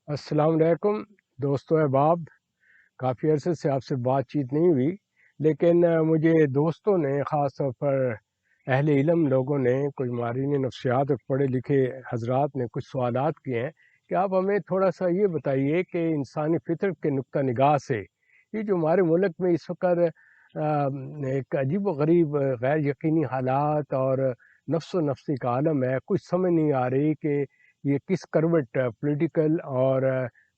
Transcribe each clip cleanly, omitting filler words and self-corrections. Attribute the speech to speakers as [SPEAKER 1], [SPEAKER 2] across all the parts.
[SPEAKER 1] السلام علیکم دوستو احباب، کافی عرصے سے آپ سے بات چیت نہیں ہوئی، لیکن مجھے دوستوں نے، خاص طور پر اہل علم لوگوں نے، کچھ ماہرین نفسیات اور پڑھے لکھے حضرات نے کچھ سوالات کیے ہیں کہ آپ ہمیں تھوڑا سا یہ بتائیے کہ انسانی فطرت کے نقطہ نگاہ سے یہ جو ہمارے ملک میں اس وقت ایک عجیب و غریب غیر یقینی حالات اور نفس و نفسی کا عالم ہے، کچھ سمجھ نہیں آ رہی کہ یہ کس کروٹ پولیٹیکل اور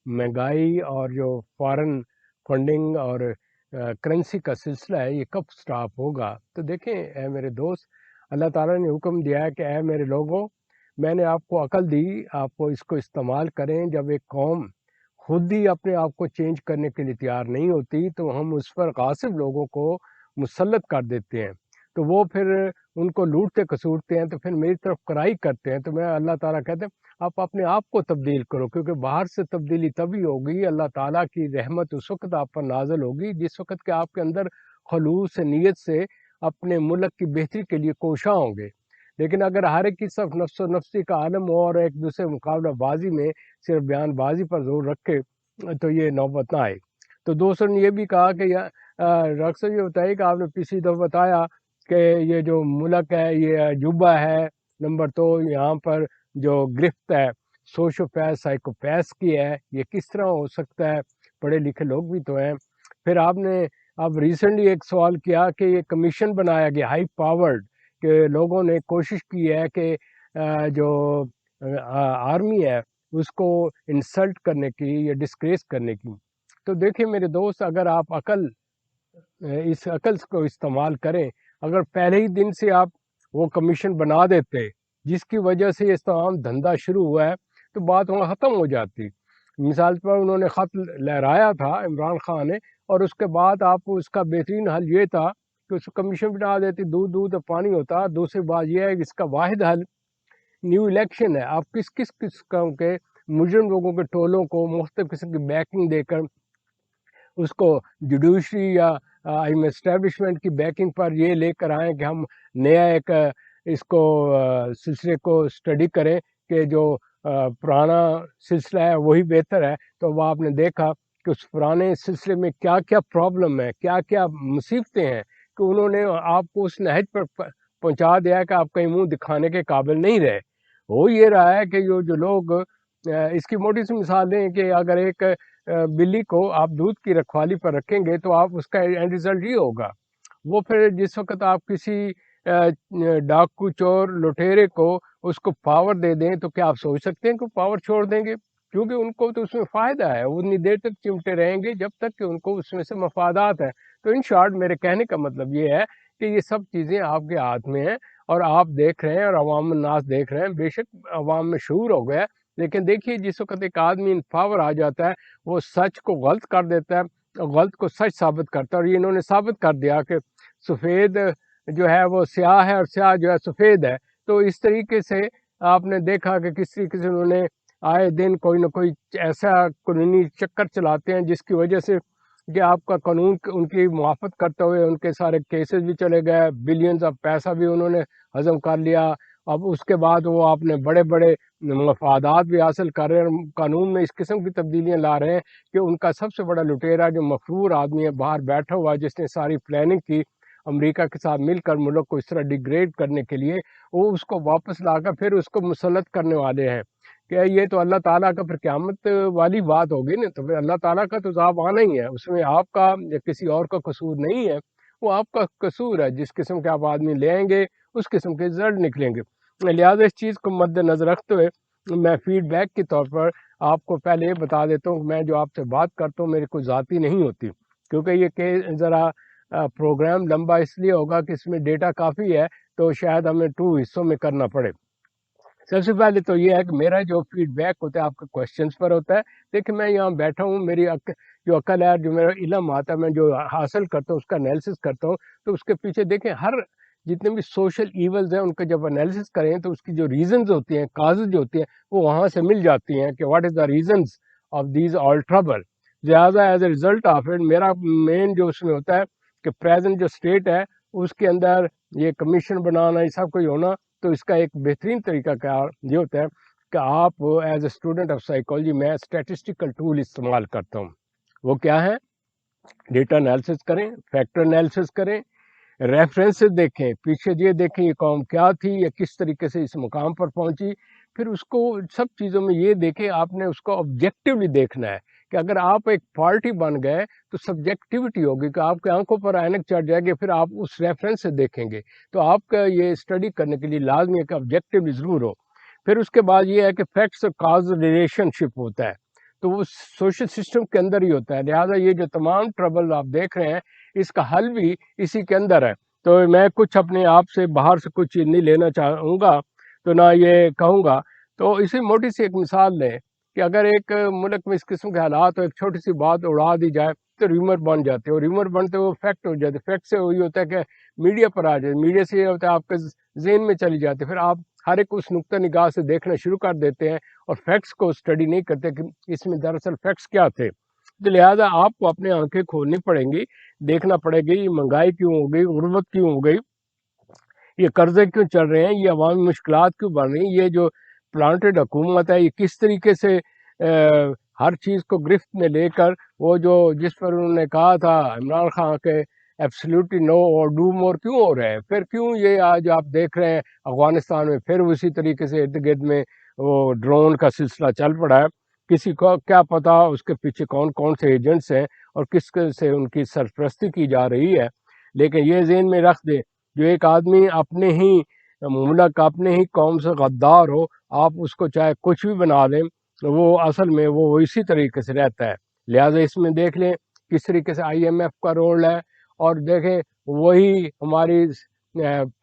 [SPEAKER 1] مہنگائی اور جو فارن فنڈنگ اور کرنسی کا سلسلہ ہے یہ کب سٹاپ ہوگا۔ تو دیکھیں اے میرے دوست، اللہ تعالیٰ نے حکم دیا ہے کہ اے میرے لوگوں، میں نے آپ کو عقل دی، آپ کو اس کو استعمال کریں۔ جب ایک قوم خود ہی اپنے آپ کو چینج کرنے کے لیے تیار نہیں ہوتی تو ہم اس پر غاصب لوگوں کو مسلط کر دیتے ہیں، تو وہ پھر ان کو لوٹتے کسوٹتے ہیں، تو پھر میری طرف کرائی کرتے ہیں۔ تو میں اللہ تعالیٰ کہتے ہیں آپ اپنے آپ کو تبدیل کرو، کیونکہ باہر سے تبدیلی تبھی ہوگی، اللہ تعالیٰ کی رحمت اس وقت آپ پر نازل ہوگی جس وقت کہ آپ کے اندر خلوص نیت سے اپنے ملک کی بہتری کے لیے کوشاں ہوں گے۔ لیکن اگر ہر ایک کی صرف نفس و نفسی کا عالم ہو اور ایک دوسرے مقابلہ بازی میں صرف بیان بازی پر زور رکھے تو یہ نوبت نہ آئے۔ تو دوستوں نے یہ بھی کہا کہ ڈاکٹر صاحب یہ بتائیے کہ آپ نے پچھلی دفعہ بتایا کہ یہ جو ملک ہے یہ عجوبہ ہے، نمبر دو یہاں پر جو گرفت ہے سوشوپیس سائیکوپیس کی ہے، یہ کس طرح ہو سکتا ہے؟ پڑھے لکھے لوگ بھی تو ہیں۔ پھر آپ نے اب ریسنٹلی ایک سوال کیا کہ یہ کمیشن بنایا گیا ہائی پاورڈ، کہ لوگوں نے کوشش کی ہے کہ جو آرمی ہے اس کو انسلٹ کرنے کی یا ڈسکریس کرنے کی۔ تو دیکھیں میرے دوست، اگر آپ اس عقل کو استعمال کریں، اگر پہلے ہی دن سے آپ وہ کمیشن بنا دیتے جس کی وجہ سے یہ تمام دھندا شروع ہوا ہے تو بات وہاں ختم ہو جاتی۔ مثال پر انہوں نے خط لہرایا تھا عمران خان نے، اور اس کے بعد آپ اس کا بہترین حل یہ تھا کہ اس کو کمیشن بنا دیتی، دودھ دودھ پانی ہوتا۔ دوسری بات یہ ہے کہ اس کا واحد حل نیو الیکشن ہے۔ آپ کس کس قسم کے مجرم لوگوں کے ٹولوں کو مختلف قسم کی بیکنگ دے کر اس کو جوڈیشری یا اسٹیبلشمنٹ کی بیکنگ پر یہ لے کر آئیں کہ ہم نیا ایک اس کو سلسلے کو اسٹڈی کریں کہ جو پرانا سلسلہ ہے وہی بہتر ہے۔ تو وہ آپ نے دیکھا کہ اس پرانے سلسلے میں کیا کیا پرابلم ہے، کیا کیا مصیبتیں ہیں، کہ انہوں نے آپ کو اس نہج پر پہنچا دیا کہ آپ کہیں منہ دکھانے کے قابل نہیں رہے۔ ہو یہ رہا ہے کہ جو لوگ اس کی موٹی سی مثال دیں کہ اگر ایک بلی کو آپ دودھ کی رکھوالی پر رکھیں گے تو آپ اس کا اینڈ رزلٹ یہ ہوگا، وہ پھر جس وقت آپ کسی ڈاکو چور لٹیرے کو اس کو پاور دے دیں تو کیا آپ سوچ سکتے ہیں کہ پاور چھوڑ دیں گے؟ کیونکہ ان کو تو اس میں فائدہ ہے، وہ اتنی دیر تک چمٹے رہیں گے جب تک کہ ان کو اس میں سے مفادات ہیں۔ تو ان شارٹ میرے کہنے کا مطلب یہ ہے کہ یہ سب چیزیں آپ کے ہاتھ میں ہیں اور آپ دیکھ رہے ہیں اور عوام الناس دیکھ رہے ہیں۔ بے شک عوام میں شعور ہو گیا، لیکن دیکھیے جس وقت ایک آدمی ان پاور آ جاتا ہے وہ سچ کو غلط کر دیتا ہے، غلط کو سچ ثابت کرتا ہے، اور یہ انہوں نے ثابت کر دیا کہ سفید جو ہے وہ سیاہ ہے اور سیاہ جو ہے سفید ہے۔ تو اس طریقے سے آپ نے دیکھا کہ کس طریقے سے انہوں نے آئے دن کوئی نہ کوئی ایسا قانونی چکر چلاتے ہیں جس کی وجہ سے کہ آپ کا قانون ان کی موافقت کرتے ہوئے ان کے سارے کیسز بھی چلے گئے، بلینز آف پیسہ بھی انہوں نے ہضم کر لیا۔ اب اس کے بعد وہ اپنے بڑے بڑے مفادات بھی حاصل کر رہے ہیں، قانون میں اس قسم کی تبدیلیاں لا رہے ہیں کہ ان کا سب سے بڑا لٹیرا جو مغرور آدمی ہے باہر بیٹھا ہوا جس نے ساری پلاننگ کی امریکہ کے ساتھ مل کر ملک کو اس طرح ڈیگریڈ کرنے کے لیے، وہ اس کو واپس لا کر پھر اس کو مسلط کرنے والے ہیں کہ یہ تو اللہ تعالیٰ کا پھر قیامت والی بات ہوگی نا۔ تو پھر اللہ تعالیٰ کا تو عذاب آنا ہی ہے، اس میں آپ کا یا کسی اور کا قصور نہیں ہے، وہ آپ کا قصور ہے۔ جس قسم کے آپ آدمی لے آئیں گے اس قسم کے رزلٹ نکلیں گے۔ لہٰذا اس چیز کو مد نظر رکھتے ہوئے میں فیڈ بیک کے طور پر آپ کو پہلے یہ بتا دیتا ہوں کہ میں جو آپ سے بات کرتا ہوں میری کوئی ذاتی نہیں ہوتی، کیونکہ یہ کہ ذرا پروگرام لمبا اس لیے ہوگا کہ اس میں ڈیٹا کافی ہے، تو شاید ہمیں 2 حصوں میں کرنا پڑے۔ سب سے پہلے تو یہ ہے کہ میرا جو فیڈ بیک ہوتا ہے آپ کے کوشچنس پر ہوتا ہے۔ دیکھیں میں یہاں بیٹھا ہوں، میری جو عقل ہے، جو میرا علم آتا ہے، میں جو حاصل کرتا ہوں اس کا انالیسس کرتا ہوں، تو اس کے پیچھے دیکھیں ہر جتنے بھی سوشل ایولز ہیں ان کا جب انالیسس کریں تو اس کی جو ریزنز ہوتی ہیں، کازز جو ہوتی ہیں، وہ وہاں سے مل جاتی ہیں کہ what is the reasons of these all trouble. لہٰذا as a result of it میرا مین جو اس میں ہوتا ہے کہ پریزنٹ جو اسٹیٹ ہے اس کے اندر یہ کمیشن بنانا، یہ سب کوئی ہونا، تو اس کا ایک بہترین طریقہ کار یہ ہوتا ہے کہ آپ as a student of psychology میں اسٹیٹسٹیکل ٹول استعمال کرتا ہوں. وہ کیا ہے؟ ڈیٹا انالیسس کریں، فیکٹر انالیسس کریں، ریفرنسز دیکھیں، پیچھے یہ دیکھیں یہ قوم کیا تھی یا کس طریقے سے اس مقام پر پہنچی. پھر اس کو سب چیزوں میں یہ دیکھیں، آپ نے اس کو آبجیکٹیولی دیکھنا ہے کہ اگر آپ ایک پارٹی بن گئے تو سبجیکٹیوٹی ہوگی کہ آپ کے آنکھوں پر اینک چڑھ جائے گی، پھر آپ اس ریفرنس سے دیکھیں گے. تو آپ کا یہ اسٹڈی کرنے کے لیے لازمی ہے کہ آبجیکٹیولی ضرور ہو. پھر اس کے بعد یہ ہے کہ فیکٹس اور کاز ریلیشن شپ ہوتا ہے، تو وہ سوشل سسٹم کے اندر ہی ہوتا ہے. لہٰذا یہ جو تمام ٹربل آپ دیکھ رہے ہیں اس کا حل بھی اسی کے اندر ہے. تو میں کچھ اپنے آپ سے باہر سے کچھ نہیں لینا چاہوں گا، تو نہ یہ کہوں گا. تو اسی موٹی سی ایک مثال لیں کہ اگر ایک ملک میں اس قسم کے حالات ہو، ایک چھوٹی سی بات اڑا دی جائے تو ریومر بن جاتے ہیں، اور ریومر بنتے وہ فیکٹ ہو جاتے. فیکٹ سے وہی ہوتا ہے کہ میڈیا پر آ جائے، میڈیا سے یہ ہوتا ہے آپ کے ذہن میں چلی جاتی، پھر آپ ہر ایک اس نقطہ نگاہ سے دیکھنا شروع کر دیتے ہیں اور فیکٹس کو اسٹڈی نہیں کرتے کہ اس میں دراصل فیکٹس کیا تھے. تو لہٰذا آپ کو اپنے آنکھیں کھولنی پڑیں گی، دیکھنا پڑے گی یہ مہنگائی کیوں ہو گئی، غربت کیوں ہو گئی، یہ قرضے کیوں چل رہے ہیں، یہ عوامی مشکلات کیوں بڑھ رہی ہیں، یہ جو پلانٹڈ حکومت ہے یہ کس طریقے سے ہر چیز کو گرفت میں لے کر وہ جو جس پر انہوں نے کہا تھا عمران خان کے ایبسلیوٹلی نو اور ڈو مور کیوں ہو رہے ہیں. پھر کیوں یہ آج آپ دیکھ رہے ہیں افغانستان میں پھر اسی طریقے سے ارد گرد میں وہ ڈرون کا سلسلہ چل پڑا ہے. کسی کو کیا پتا اس کے پیچھے کون کون سے ایجنٹس ہیں اور کس سے ان کی سرپرستی کی جا رہی ہے. لیکن یہ ذہن میں رکھ دیں، جو ایک آدمی اپنے ہی ملک اپنے ہی قوم سے غدار ہو، آپ اس کو چاہے کچھ بھی بنا دیں، وہ اصل میں وہ اسی طریقے سے رہتا ہے. لہٰذا اس میں دیکھ لیں کس طریقے سے آئی ایم ایف کا رول ہے، اور دیکھیں وہی ہماری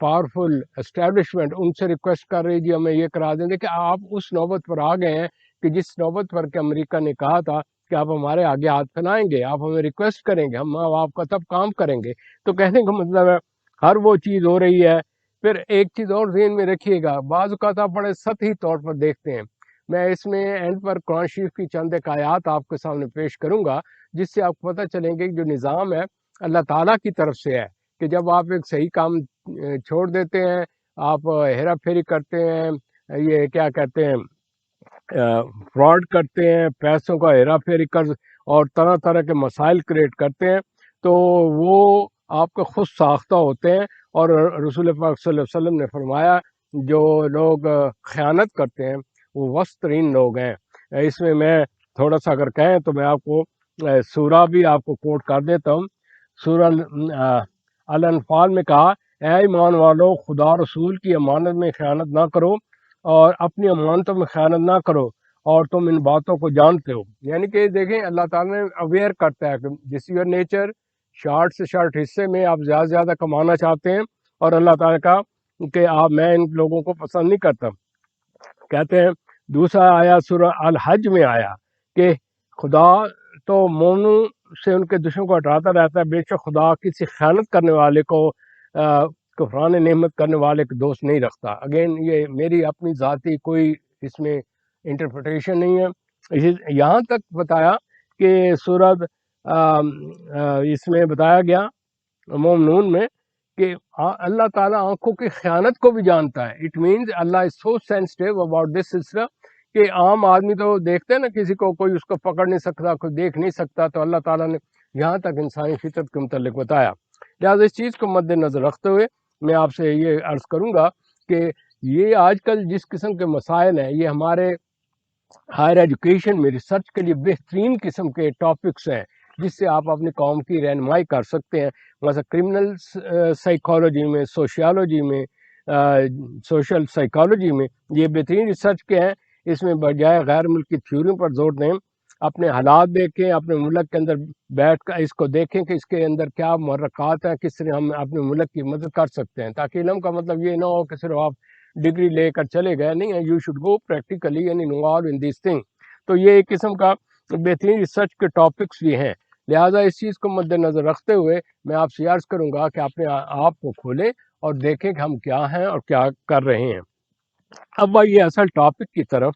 [SPEAKER 1] پاورفل اسٹیبلشمنٹ ان سے ریکویسٹ کر رہی جی ہمیں یہ کرا دیں. کہ آپ اس نوبت پر آ گئے ہیں کہ جس نوبت پر کہ امریکہ نے کہا تھا کہ آپ ہمارے آگے ہاتھ پھیلائیں گے، آپ ہمیں ریکویسٹ کریں گے، ہم آپ کا تب کام کریں گے. تو کہنے کا مطلب ہے ہر وہ چیز ہو رہی ہے. پھر ایک چیز اور ذہن میں رکھیے گا، بعض اوقات آپ بڑے سطحی طور پر دیکھتے ہیں. میں اس میں اینڈ پر قرآن شریف کی چند ایک آیات آپ کے سامنے پیش کروں گا جس سے آپ کو پتہ چلیں گے کہ جو نظام ہے اللہ تعالیٰ کی طرف سے ہے، کہ جب آپ ایک صحیح کام چھوڑ دیتے ہیں، آپ ہیرا پھیری کرتے ہیں، یہ کیا کہتے ہیں فراڈ کرتے ہیں، پیسوں کا ہیرا پھیری کر اور طرح طرح کے مسائل کریٹ کرتے ہیں، تو وہ آپ کے خود ساختہ ہوتے ہیں. اور رسول پاک صلی اللہ علیہ وسلم نے فرمایا جو لوگ خیانت کرتے ہیں وہ وسط ترین لوگ ہیں. اس میں تھوڑا سا اگر کہیں تو میں آپ کو سورہ بھی آپ کو کوٹ کر دیتا ہوں. سورہ الانفال میں کہا اے ایمان والو خدا رسول کی امانت میں خیانت نہ کرو اور اپنی امانتوں میں خیانت نہ کرو اور تم ان باتوں کو جانتے ہو. یعنی کہ دیکھیں اللہ تعالیٰ نے اویئر کرتا ہے کہ جس یور نیچر شارٹ سے شارٹ حصے میں آپ زیادہ سے زیادہ کمانا چاہتے ہیں، اور اللہ تعالیٰ کا کہ میں ان لوگوں کو پسند نہیں کرتا. کہتے ہیں دوسرا آیا سورہ الحج میں آیا کہ خدا تو مومنوں سے ان کے دشمن کو ہٹاتا رہتا ہے، بے شک خدا کسی خیانت کرنے والے کو کفران نعمت کرنے والے کو دوست نہیں رکھتا. اگین یہ میری اپنی ذاتی کوئی اس میں انٹرپریٹیشن نہیں ہے. یہاں تک بتایا کہ سورۃ اس میں بتایا گیا مومنون میں کہ اللہ تعالیٰ آنکھوں کی خیانت کو بھی جانتا ہے. It means Allah is so sensitive about this سلسلہ کہ عام آدمی تو دیکھتے ہیں نا کسی کو کوئی اس کو پکڑ نہیں سکتا، کوئی دیکھ نہیں سکتا، تو اللہ تعالیٰ نے یہاں تک انسانی فطرت کے متعلق بتایا. لہٰذا اس چیز کو مد نظر رکھتے ہوئے میں آپ سے یہ عرض کروں گا کہ یہ آج کل جس قسم کے مسائل ہیں یہ ہمارے ہائر ایجوکیشن میں ریسرچ کے لیے بہترین قسم کے ٹاپکس ہیں جس سے آپ اپنی قوم کی رہنمائی کر سکتے ہیں. مثلا کرمنل سائیکالوجی میں، سوشیالوجی میں، سوشل سائیکالوجی میں یہ بہترین ریسرچ کے ہیں. اس میں بجائے غیر ملکی تھیوریوں پر زور دیں، اپنے حالات دیکھیں، اپنے ملک کے اندر بیٹھ کر اس کو دیکھیں کہ اس کے اندر کیا محرکات ہیں، کس طرح ہم اپنے ملک کی مدد کر سکتے ہیں. تاکہ علم کا مطلب یہ نہ ہو کہ صرف آپ ڈگری لے کر چلے گئے، نہیں ہے، you should go practically and involve in these thing. تو یہ ایک قسم کا بہترین ریسرچ کے ٹاپکس بھی ہیں. لہٰذا اس چیز کو مد نظر رکھتے ہوئے میں آپ سے عرض کروں گا کہ اپنے آپ کو کھولیں اور دیکھیں کہ ہم کیا ہیں اور کیا کر رہے ہیں. اب آئیے اصل ٹاپک کی طرف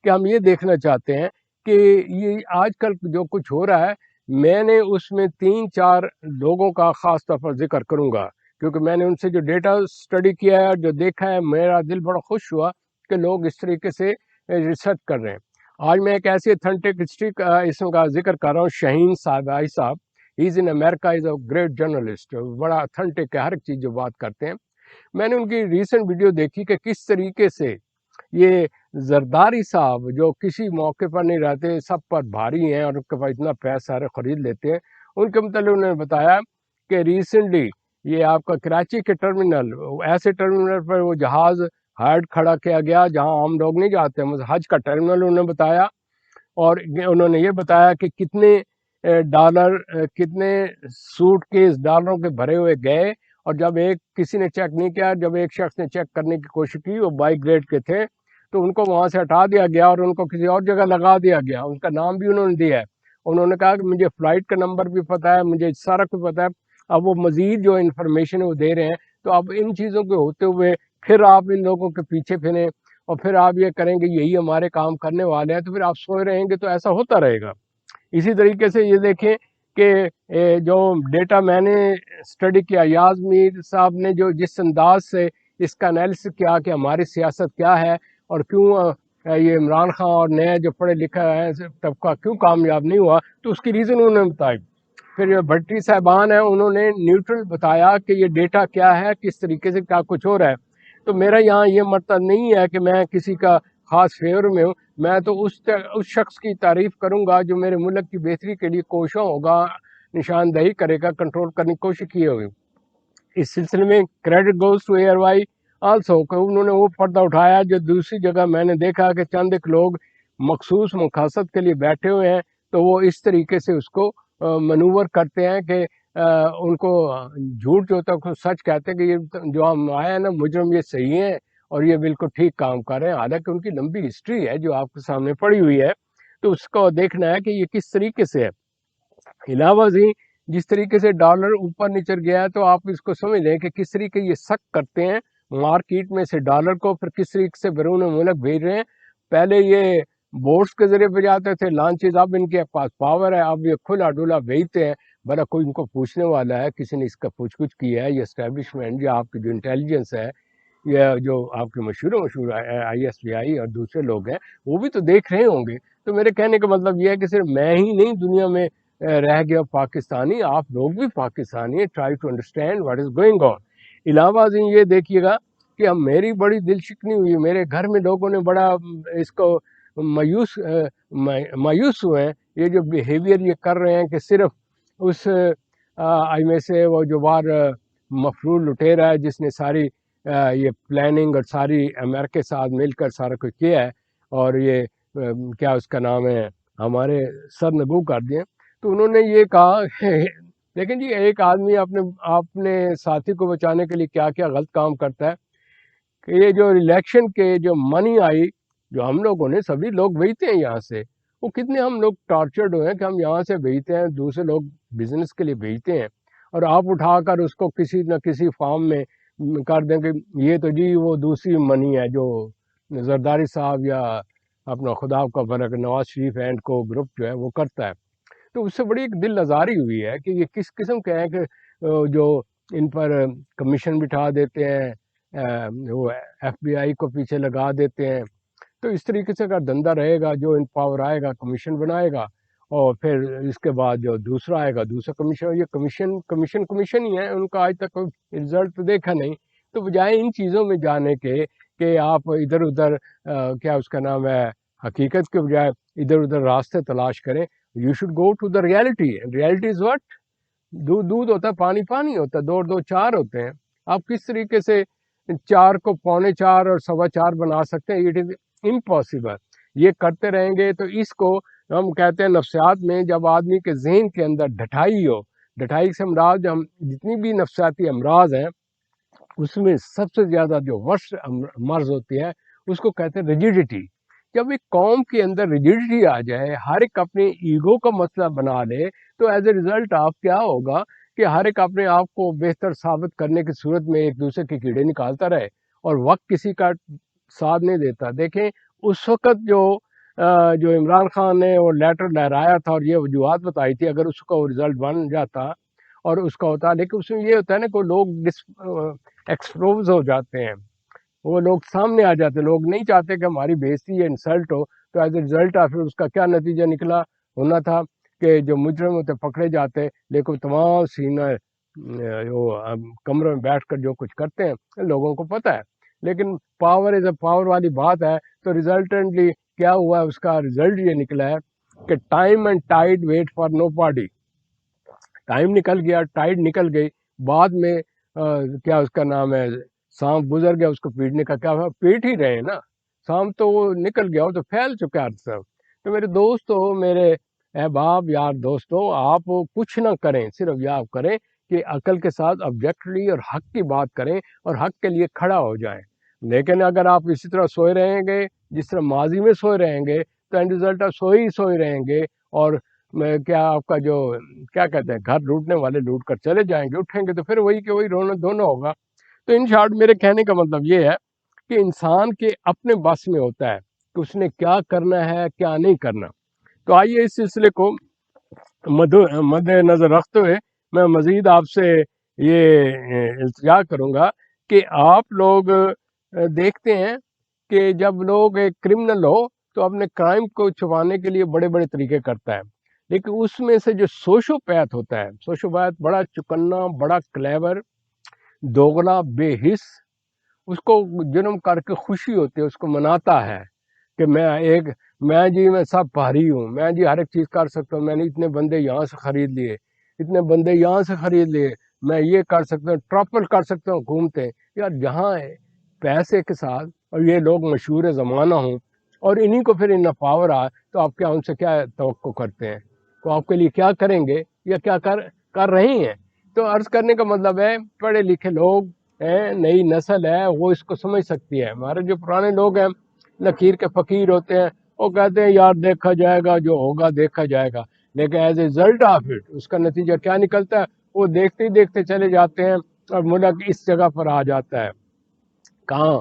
[SPEAKER 1] کہ ہم یہ دیکھنا چاہتے ہیں کہ یہ آج کل جو کچھ ہو رہا ہے، میں نے اس میں 3-4 لوگوں کا خاص طور پر ذکر کروں گا کیونکہ میں نے ان سے جو ڈیٹا اسٹڈی کیا ہے، جو دیکھا ہے، میرا دل بڑا خوش ہوا کہ لوگ اس طریقے سے ریسرچ کر رہے ہیں. آج میں ایک ایسی اتھینٹک ہسٹری کا اسم کا ذکر کر رہا ہوں. شاہین صاحب صاحب ہی از ان امریکہ، از اے گریٹ جرنلسٹ، بڑا اتھینٹک ہے ہر ایک چیز جو بات کرتے ہیں. میں نے ان کی ریسنٹ ویڈیو دیکھی کہ کس طریقے سے یہ زرداری صاحب جو کسی موقع پر نہیں رہتے، سب پر بھاری ہیں اور ان کے پاس اتنا پیسہ سارے خرید لیتے ہیں. ان کے متعلق انہوں نے بتایا کہ ریسنٹلی یہ آپ کا کراچی کے ٹرمینل، ایسے ٹرمینل پر وہ جہاز ہائڈ کھڑا کیا گیا جہاں عام لوگ نہیں جاتے، حج کا ٹرمینل انہوں نے بتایا. اور انہوں نے یہ بتایا کہ کتنے ڈالر، کتنے سوٹ کیس ڈالروں کے بھرے ہوئے گئے، اور جب ایک کسی نے چیک نہیں کیا، جب ایک شخص نے چیک کرنے کی کوشش کی، وہ بائی گریڈ کے تھے، تو ان کو وہاں سے ہٹا دیا گیا اور ان کو کسی اور جگہ لگا دیا گیا. ان کا نام بھی انہوں نے دیا ہے. انہوں نے کہا کہ مجھے فلائٹ کا نمبر بھی پتہ ہے، مجھے سارا کچھ پتہ ہے. اب وہ مزید جو انفارمیشن وہ دے رہے ہیں، تو اب ان چیزوں کے ہوتے ہوئے پھر آپ ان لوگوں کے پیچھے پھریں اور پھر آپ یہ کریں گے یہی ہمارے کام کرنے والے ہیں، تو پھر آپ سوئے رہیں گے تو ایسا ہوتا رہے گا. اسی طریقے سے یہ دیکھیں کہ جو ڈیٹا میں نے اسٹڈی کیا، یاز میر صاحب نے جو جس انداز سے اس کا انالیسس کیا کہ ہماری سیاست کیا ہے اور کیوں یہ عمران خان اور نیا جو پڑھے لکھا ہے طبقہ کیوں کامیاب نہیں ہوا، تو اس کی ریزن انہوں نے بتائی. پھر جو بھٹی صاحبان ہیں انہوں نے نیوٹرل بتایا کہ یہ ڈیٹا کیا ہے، کس طریقے سے کیا کچھ ہو رہا ہے. تو میرا یہاں یہ مطلب نہیں ہے کہ میں کسی کا خاص فیور میں ہوں، میں تو اس شخص کی تعریف کروں گا جو میرے ملک کی بہتری کے لیے کوشاں ہوگا، نشاندہی کرے گا، کنٹرول کرنے کی کوشش کی ہوگی. اس سلسلے میں credit goes to R Y also کہ انہوں نے وہ پردہ اٹھایا جو دوسری جگہ میں نے دیکھا کہ چند ایک لوگ مخصوص مقاصد کے لیے بیٹھے ہوئے ہیں، تو وہ اس طریقے سے اس کو منور کرتے ہیں کہ ان کو جھوٹ جو ہوتا ہے سچ کہتے ہیں کہ یہ جو ہم آئے ہیں نا مجرم، یہ صحیح ہیں اور یہ بالکل ٹھیک کام کر رہے ہیں، حالانکہ ان کی لمبی ہسٹری ہے جو آپ کے سامنے پڑی ہوئی ہے. تو اس کو دیکھنا ہے کہ یہ کس طریقے سے ہے. علاوہ ازیں جس طریقے سے ڈالر اوپر نیچر گیا ہے، تو آپ اس کو سمجھ لیں کہ کس طریقے یہ سک کرتے ہیں مارکیٹ میں سے ڈالر کو، پھر کس طریقے سے بیرون ملک بھیج رہے ہیں. پہلے یہ بوٹس کے ذریعے بھیجاتے تھے، لانچز، اب ان کے پاس پاور ہے، اب یہ کھلا ڈولا بھیجتے ہیں. بڑا کوئی ان کو پوچھنے والا ہے، کسی نے اس کا پوچھ گچھ کیا ہے؟ یہ اسٹیبلشمنٹ یا آپ کی جو انٹیلیجنس ہے یا جو آپ کے مشہور آئی ایس پی آئی اور دوسرے لوگ ہیں، وہ بھی تو دیکھ رہے ہوں گے. تو میرے کہنے کا مطلب یہ ہے کہ صرف میں ہی نہیں دنیا میں رہ گیا پاکستانی، آپ لوگ بھی پاکستانی ہیں. Try to understand what is going on. علاوہ ازیں یہ دیکھیے گا کہ اب میری بڑی دل شکنی ہوئی، میرے گھر میں لوگوں نے بڑا اس کو مایوس ہوئے ہیں. یہ جو بیہیویئر یہ کر رہے ہیں کہ صرف اس آئی میں سے وہ جو بار مفرور لٹیرا ہے جس نے ساری یہ پلاننگ اور ساری امریکہ ساتھ مل کر سارا کچھ کیا ہے، اور یہ کیا اس کا نام ہے، ہمارے سر نگو کر دیے. تو انہوں نے یہ کہا لیکن جی ایک آدمی اپنے ساتھی کو بچانے کے لیے کیا کیا غلط کام کرتا ہے کہ یہ جو الیکشن کے جو منی آئی، جو ہم لوگوں نے سبھی لوگ بھیجتے ہیں یہاں سے، وہ کتنے ہم لوگ ٹارچرڈ ہوئے ہیں کہ ہم یہاں سے بھیجتے ہیں، دوسرے لوگ بزنس کے لیے بھیجتے ہیں، اور آپ اٹھا کر اس کو کسی نہ کسی فارم میں کر دیں کہ یہ تو جی وہ دوسری منی ہے جو زرداری صاحب یا اپنا خدا کا فرق نواز شریف اینڈ کو گروپ جو ہے وہ کرتا ہے. تو اس سے بڑی ایک دل آزاری ہوئی ہے کہ یہ کس قسم کے ہیں کہ جو ان پر کمیشن بٹھا دیتے ہیں، وہ ایف بی آئی کو پیچھے لگا دیتے ہیں. تو اس طریقے سے اگر دھندا رہے گا، جو ان پاور آئے گا کمیشن بنائے گا، اور پھر اس کے بعد جو دوسرا آئے گا دوسرا کمیشن. یہ کمیشن ہی ہے، ان کا آج تک کوئی رزلٹ دیکھا نہیں. تو بجائے ان چیزوں میں جانے کے کہ آپ ادھر ادھر کیا اس کا نام ہے، حقیقت کے بجائے ادھر ادھر راستے تلاش کریں. You should go to the reality. Reality is what? دودھ دودھ ہوتا ہے، پانی پانی ہوتا ہے، دو چار ہوتے ہیں. آپ کس طریقے سے 4 کو 4.25 اور 4.25 بنا سکتے ہیں؟ It is impossible. یہ کرتے رہیں گے تو اس کو ہم کہتے ہیں نفسیات میں، جب آدمی کے ذہن کے اندر ڈھٹائی ہو، ڈھٹائی سے امراض جتنی بھی نفسیاتی امراض ہیں اس میں سب سے زیادہ جو ورسٹ مرض ہوتی ہے اس کو کہتے ہیں ریجیڈیٹی. جب ایک قوم کے اندر ریجیڈیٹی آ جائے، ہر ایک اپنے ایگو کا مسئلہ بنا لے، تو ایز اے ریزلٹ آپ کیا ہوگا کہ ہر ایک اپنے آپ کو بہتر ثابت کرنے کی صورت میں ایک دوسرے کے کیڑے نکالتا رہے اور وقت کسی کا ساتھ نہیں دیتا. دیکھیں اس وقت جو عمران خان نے وہ لیٹر لہرایا تھا اور یہ وجوہات بتائی تھی، اگر اس کا وہ رزلٹ بن جاتا اور اس کا ہوتا، لیکن اس میں یہ ہوتا ہے نا کہ لوگ ایکسپروز ہو جاتے ہیں وہ لوگ سامنے آ جاتے. لوگ نہیں چاہتے کہ ہماری بےعزتی یا انسلٹ ہو. تو ایز اے رزلٹ آف اس کا کیا نتیجہ نکلا ہونا تھا کہ جو مجرم ہوتے پکڑے جاتے, لیکن تمام سینہ وہ کمروں میں بیٹھ کر جو کچھ کرتے ہیں لوگوں کو پتہ ہے. لیکن پاور از اے پاور والی بات ہے. تو ریزلٹنٹلی کیا ہوا ہے, اس کا رزلٹ یہ نکلا ہے کہ time and tide wait for nobody. Time نکل گیا, ٹائڈ نکل گئی, بعد میں کیا اس کا نام ہے, سانپ گزر گیا, اس کو پیٹنے کا کیا, پیٹ ہی رہے نا سانپ, تو وہ نکل گیا, وہ تو پھیل چکا ہر طرف. تو میرے دوستو, میرے احباب, یار دوستو, آپ کچھ نہ کریں, صرف یہ آپ کریں کہ عقل کے ساتھ آبجیکٹلی اور حق کی بات کریں اور حق کے لیے کھڑا ہو جائیں. لیکن اگر آپ اسی طرح سوئے رہیں گے جس طرح ماضی میں سوئے رہیں گے تو اینڈ رزلٹ آپ سوئے رہیں گے, اور کیا آپ کا جو کیا کہتے ہیں گھر لوٹنے والے لوٹ کر چلے جائیں گے, اٹھیں گے تو پھر وہی کہ وہی رونا دونوں ہوگا. تو ان شارٹ میرے کہنے کا مطلب یہ ہے کہ انسان کے اپنے بس میں ہوتا ہے کہ اس نے کیا کرنا ہے کیا نہیں کرنا. تو آئیے اس سلسلے کو مد نظر رکھتے ہوئے میں مزید آپ سے یہ التجا کروں گا کہ آپ لوگ دیکھتے ہیں کہ جب لوگ ایک کرمنل ہو تو اپنے کرائم کو چھپانے کے لیے بڑے بڑے طریقے کرتا ہے, لیکن اس میں سے جو سوشو پیتھ ہوتا ہے, سوشو پیتھ بڑا چکنا, بڑا کلیور, دوغلا, بے حس, اس کو جرم کر کے خوشی ہوتی ہے, اس کو مناتا ہے کہ میں جی میں سب بھاری ہوں, میں جی ہر ایک چیز کر سکتا ہوں, میں نے اتنے بندے یہاں سے خرید لیے, اتنے بندے یہاں سے خرید لیے, میں یہ کر سکتا ہوں, ٹرپل کر سکتا ہوں حکومتیں. یار جہاں پیسے کے ساتھ اور یہ لوگ مشہور زمانہ ہوں اور انہی کو پھر ان پاور آ, تو آپ کیا ان سے کیا توقع کرتے ہیں, تو آپ کے لیے کیا کریں گے یا کیا کر رہے ہیں. تو عرض کرنے کا مطلب ہے پڑھے لکھے لوگ ہیں, نئی نسل ہے, وہ اس کو سمجھ سکتی ہے. ہمارے جو پرانے لوگ ہیں لکیر کے فقیر ہوتے ہیں, وہ کہتے ہیں یار دیکھا جائے گا, جو ہوگا دیکھا جائے گا. لیکن as a result of it اس کا نتیجہ کیا نکلتا ہے, وہ دیکھتے ہی دیکھتے چلے جاتے ہیں اور ملک اس جگہ پر آ جاتا ہے. کہاں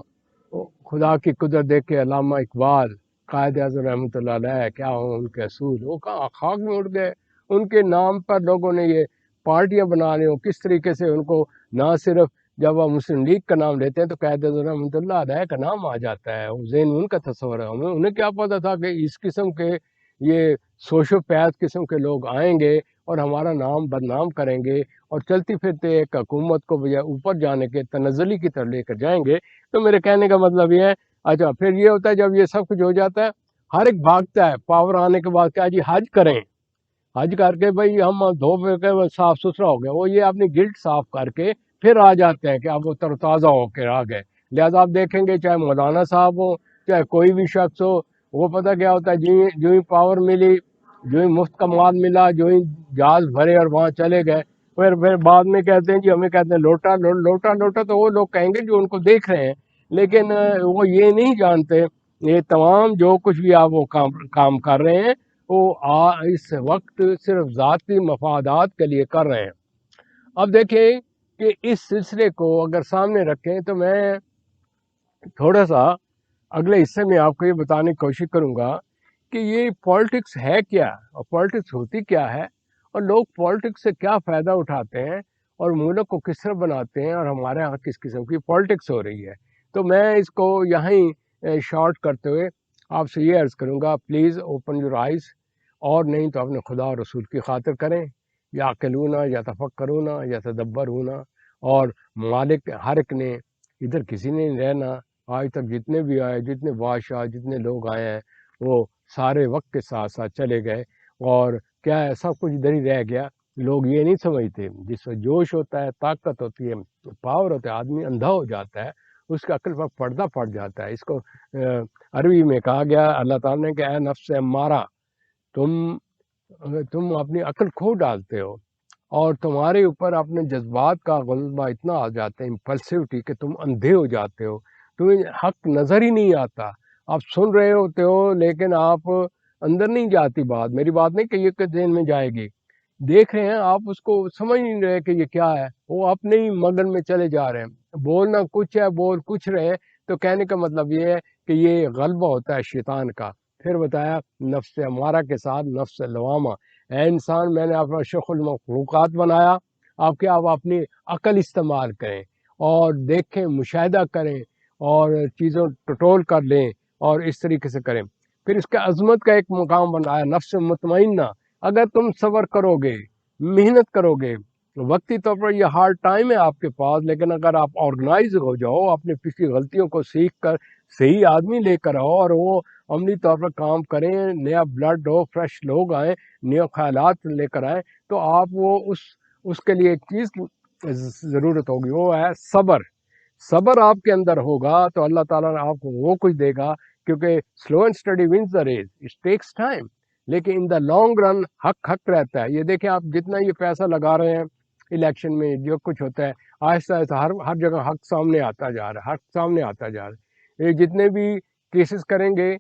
[SPEAKER 1] خدا کی قدرت دیکھ کے علامہ اقبال, قائد اعظم رحمۃ اللہ علیہ, کیا ہوں ان کے اصول, وہ کہاں خاک میں اڑ گئے. ان کے نام پر لوگوں نے یہ پارٹیاں بنا لی ہوں, کس طریقے سے ان کو نہ صرف جب وہ مسلم لیگ کا نام لیتے ہیں تو قائد اعظم رحمۃ اللہ علیہ کا نام آ جاتا ہے, وہ ذہن ان کا تصور ہے. انہیں کیا پتا تھا کہ اس قسم کے یہ سوشو پیتھ قسم کے لوگ آئیں گے اور ہمارا نام بدنام کریں گے اور چلتی پھرتے ایک حکومت کو اوپر جانے کے تنزلی کی طرف لے کر جائیں گے. تو میرے کہنے کا مطلب یہ ہے, اچھا پھر یہ ہوتا ہے جب یہ سب کچھ ہو جاتا ہے, ہر ایک بھاگتا ہے پاور آنے کے بعد, کیا جی حج کریں, حج کر کے بھائی ہم دھو پھر کے صاف ستھرا ہو گیا, وہ یہ اپنی گلٹ صاف کر کے پھر آ جاتے ہیں کہ اب وہ تر تازہ ہو کے آ گئے. لہٰذا آپ دیکھیں گے چاہے مولانا صاحب ہو چاہے کوئی بھی شخص ہو, وہ پتہ کیا ہوتا ہے, جو ہی پاور ملی, جو ہی مفت کا مال ملا, جو ہی جہاز بھرے اور وہاں چلے گئے, پھر بعد میں کہتے ہیں جی ہمیں کہتے ہیں لوٹا لوٹا لوٹا. تو وہ لوگ کہیں گے جو ان کو دیکھ رہے ہیں, لیکن وہ یہ نہیں جانتے یہ تمام جو کچھ بھی آپ وہ کام کر رہے ہیں وہ اس وقت صرف ذاتی مفادات کے لیے کر رہے ہیں. اب دیکھیں کہ اس سلسلے کو اگر سامنے رکھیں تو میں تھوڑا سا اگلے حصے میں آپ کو یہ بتانے کی کوشش کروں گا کہ یہ پولیٹکس ہے کیا اور پولیٹکس ہوتی کیا ہے اور لوگ پولیٹکس سے کیا فائدہ اٹھاتے ہیں اور ملک کو کس طرح بناتے ہیں اور ہمارے یہاں کس قسم کی پولیٹکس ہو رہی ہے. تو میں اس کو یہیں شارٹ کرتے ہوئے آپ سے یہ عرض کروں گا, پلیز اوپن یور آئیز, اور نہیں تو اپنے خدا اور رسول کی خاطر کریں, یا عقلونا یا تفکرونا یا تدبر ہونا. اور مالک ہر ایک نے, ادھر کسی نے نہیں رہنا. آج تک جتنے بھی آئے, جتنے بادشاہ, جتنے لوگ آئے ہیں, وہ سارے وقت کے ساتھ ساتھ چلے گئے, اور کیا ہے سب کچھ ادھر ہی رہ گیا. لوگ یہ نہیں سمجھتے, جس سے جوش ہوتا ہے, طاقت ہوتی ہے, پاور ہوتا ہے, آدمی اندھا ہو جاتا ہے, اس کا عقل پر پردہ پڑ جاتا ہے. اس کو عربی میں کہا گیا اللہ تعالیٰ نے کہ اے نفس امارہ, تم اپنی عقل کھو ڈالتے ہو اور تمہارے اوپر اپنے جذبات کا غلبہ اتنا آ جاتا ہے, امپلسیوٹی, کہ تم اندھے ہو جاتے ہو, تمہیں حق نظر ہی نہیں آتا. آپ سن رہے ہوتے ہو لیکن آپ اندر نہیں جاتی بات. میری بات نہیں کہ یہ ذہن میں جائے گی, دیکھ رہے ہیں آپ اس کو سمجھ نہیں رہے کہ یہ کیا ہے, وہ اپنے ہی مگن میں چلے جا رہے ہیں. بولنا کچھ ہے, بول کچھ رہے. تو کہنے کا مطلب یہ ہے کہ یہ غلبہ ہوتا ہے شیطان کا. پھر بتایا نفس امارہ کے ساتھ نفس لوامہ. اے انسان, میں نے آپ کو اشرف المخلوقات بنایا, آپ اپنی عقل استعمال کریں اور دیکھیں, مشاہدہ کریں اور چیزوں ٹٹول کر لیں اور اس طریقے سے کریں. پھر اس کا عظمت کا ایک مقام بن رہا ہے نفس مطمئنہ. اگر تم صبر کرو گے، محنت کرو گے، وقتی طور پر یہ ہارڈ ٹائم ہے آپ کے پاس، لیکن اگر آپ آرگنائز ہو جاؤ، اپنی پچھلی غلطیوں کو سیکھ کر صحیح آدمی لے کر آؤ اور وہ عملی طور پر کام کریں، نیا بلڈ ہو، فریش لوگ آئیں، نئے خیالات لے کر آئیں، تو آپ وہ اس کے لیے ایک چیز کی ضرورت ہوگی، وہ ہے صبر. صبر آپ کے اندر ہوگا تو اللہ تعالیٰ نے آپ کو وہ کچھ دے گا، کیونکہ slow and steady wins the race, it takes time, لیکن ان دا لانگ رن حق رہتا ہے. یہ دیکھیں آپ جتنا یہ پیسہ لگا رہے ہیں الیکشن میں، جو کچھ ہوتا ہے آہستہ آہستہ ہر جگہ حق سامنے آتا جا رہا ہے، حق سامنے آتا جا رہا ہے. یہ جتنے بھی کیسز کریں گے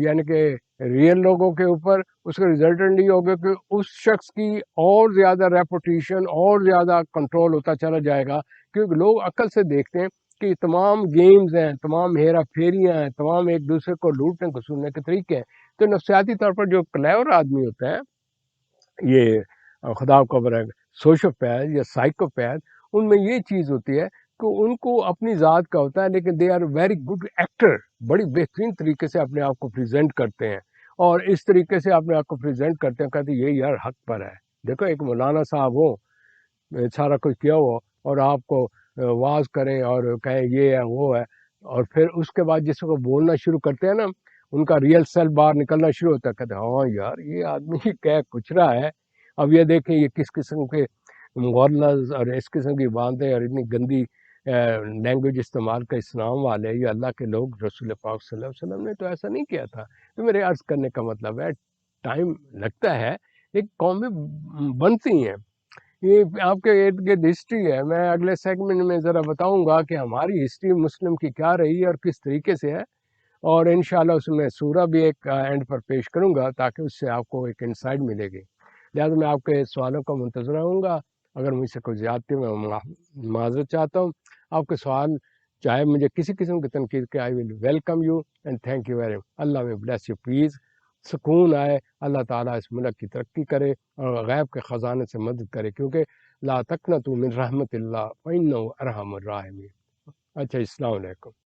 [SPEAKER 1] یعنی کہ ریئل لوگوں کے اوپر، اس کا ریزلٹنٹ یہ ہوگا کہ اس شخص کی اور زیادہ ریپوٹیشن اور زیادہ کنٹرول ہوتا چلا جائے گا، کیونکہ لوگ عقل سے دیکھتے ہیں کہ تمام گیمز ہیں، تمام ہیرا پھیریاں ہیں، تمام ایک دوسرے کو لوٹنے کسوٹنے کے طریقے ہیں. تو نفسیاتی طور پر جو کلیور آدمی ہوتا ہے، یہ خدا کو برائے سوشوپیتھ یا سائیکوپیتھ، ان میں یہ چیز ہوتی ہے کہ ان کو اپنی ذات کا ہوتا ہے، لیکن they are very good actor, بڑی بہترین طریقے سے اپنے آپ کو پریزنٹ کرتے ہیں، اور اس طریقے سے اپنے آپ کو پریزنٹ کرتے ہیں، کہتے ہیں یہ یار حق پر ہے. دیکھو ایک مولانا صاحب ہو، سارا کچھ کیا ہو، اور آپ کو واز کریں اور کہیں یہ ہے وہ ہے، اور پھر اس کے بعد جس کو بولنا شروع کرتے ہیں نا، ان کا ریئل سیلف باہر نکلنا شروع ہوتا ہے، کہتے ہیں ہاں یار یہ آدمی کیا کچھ رہا ہے. اب یہ دیکھیں یہ کس قسم کے مغرلز اور اس قسم کی باتیں اور اتنی گندی لینگویج استعمال کا اسلام والے، یہ اللہ کے لوگ، رسول پاک صلی اللہ علیہ وسلم نے تو ایسا نہیں کیا تھا. تو میرے عرض کرنے کا مطلب ہے ٹائم لگتا ہے، ایک قومیں بنتی ہیں. یہ آپ کے ارد گرد ہسٹری ہے، میں اگلے سیگمنٹ میں ذرا بتاؤں گا کہ ہماری ہسٹری مسلم کی کیا رہی ہے اور کس طریقے سے ہے، اور انشاءاللہ اس میں سورہ بھی ایک اینڈ پر پیش کروں گا تاکہ اس سے آپ کو ایک انسائٹ ملے گی. لہٰذا میں آپ کے سوالوں کا منتظر رہوں گا. اگر مجھ سے کوئی زیادتی میں معذرت چاہتا ہوں. آپ کے سوال چاہے مجھے کسی قسم کی تنقید کے، I will welcome you and thank you very much. Allah may bless you, please سکون آئے، اللہ تعالیٰ اس ملک کی ترقی کرے اور غیب کے خزانے سے مدد کرے، کیونکہ لا تقنطوا من رحمت اللہ فإنہ ارحم الراحمین. اچھا، السلام علیکم.